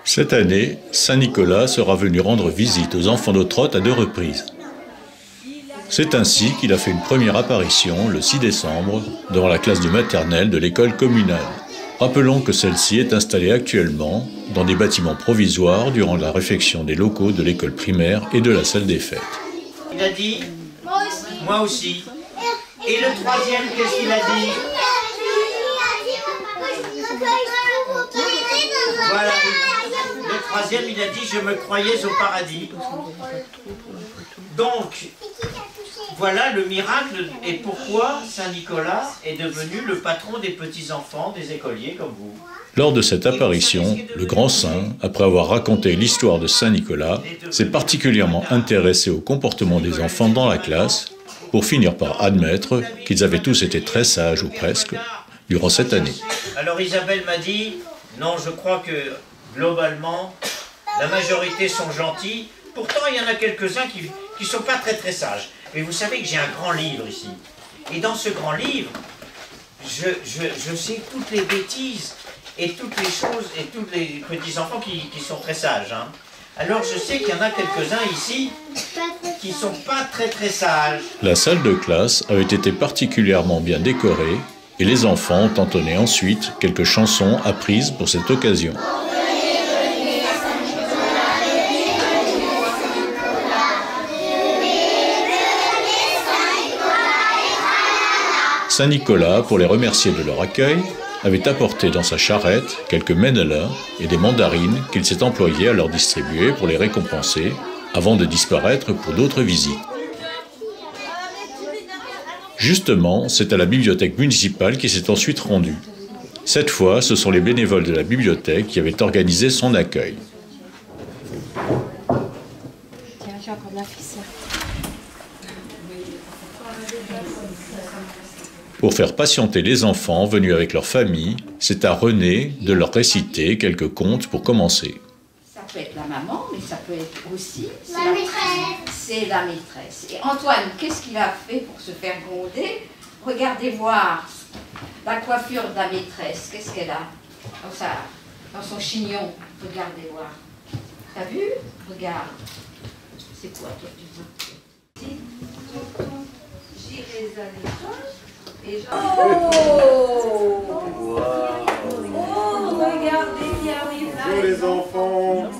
Cette année, Saint-Nicolas sera venu rendre visite aux enfants d'Ottrott à 2 reprises. C'est ainsi qu'il a fait une première apparition le 6 décembre devant la classe de maternelle de l'école communale. Rappelons que celle-ci est installée actuellement dans des bâtiments provisoires durant la réfection des locaux de l'école primaire et de la salle des fêtes. Il a dit « Moi aussi ». Et le troisième, qu'est-ce qu'il a dit? Voilà. Le troisième, il a dit « Je me croyais au paradis ». Donc, voilà le miracle et pourquoi Saint-Nicolas est devenu le patron des petits-enfants, des écoliers comme vous. Lors de cette apparition, le grand saint, après avoir raconté l'histoire de Saint-Nicolas, s'est particulièrement intéressé au comportement des enfants dans la classe, pour finir par admettre qu'ils avaient tous été très sages, ou presque, durant cette année. Alors Isabelle m'a dit, non, je crois que globalement, la majorité sont gentils, pourtant il y en a quelques-uns qui ne sont pas très sages. Mais vous savez que j'ai un grand livre ici. Et dans ce grand livre, je sais toutes les bêtises et toutes les choses et tous les petits-enfants qui sont très sages. Hein. Alors je sais qu'il y en a quelques-uns ici qui ne sont pas très sages. La salle de classe avait été particulièrement bien décorée et les enfants ont entonné ensuite quelques chansons apprises pour cette occasion. Saint-Nicolas, pour les remercier de leur accueil, avait apporté dans sa charrette quelques ménelins et des mandarines qu'il s'est employé à leur distribuer pour les récompenser, avant de disparaître pour d'autres visites. Justement, c'est à la bibliothèque municipale qu'il s'est ensuite rendu. Cette fois, ce sont les bénévoles de la bibliothèque qui avaient organisé son accueil. Tiens, j'ai encore de la ficelle. Pour faire patienter les enfants venus avec leur famille, c'est à René de leur réciter quelques contes pour commencer. Ça peut être la maman, mais ça peut être aussi la maîtresse. C'est la maîtresse. Et Antoine, qu'est-ce qu'il a fait pour se faire gronder? Regardez voir la coiffure de la maîtresse. Qu'est-ce qu'elle a dans son chignon? Regardez voir. T'as vu? Regarde. C'est quoi, toi, tu dis? J'irai à l'école.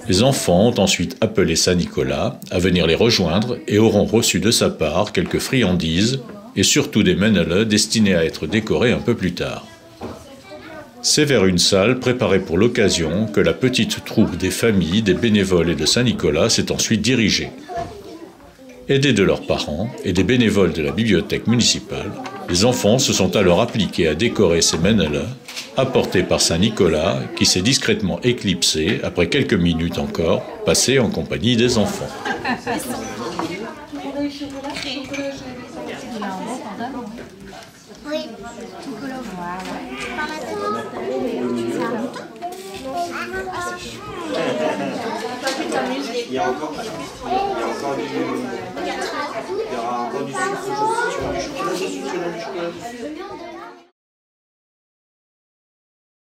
Les enfants ont ensuite appelé Saint-Nicolas à venir les rejoindre et auront reçu de sa part quelques friandises et surtout des ménelins destinés à être décorés un peu plus tard. C'est vers une salle préparée pour l'occasion que la petite troupe des familles, des bénévoles et de Saint-Nicolas s'est ensuite dirigée. Aidés de leurs parents et des bénévoles de la bibliothèque municipale, les enfants se sont alors appliqués à décorer ces ménelins, apportés par Saint-Nicolas, qui s'est discrètement éclipsé après quelques minutes encore, passées en compagnie des enfants. Oui. Il y aura encore du sucre, tu veux du chocolat, du chocolat.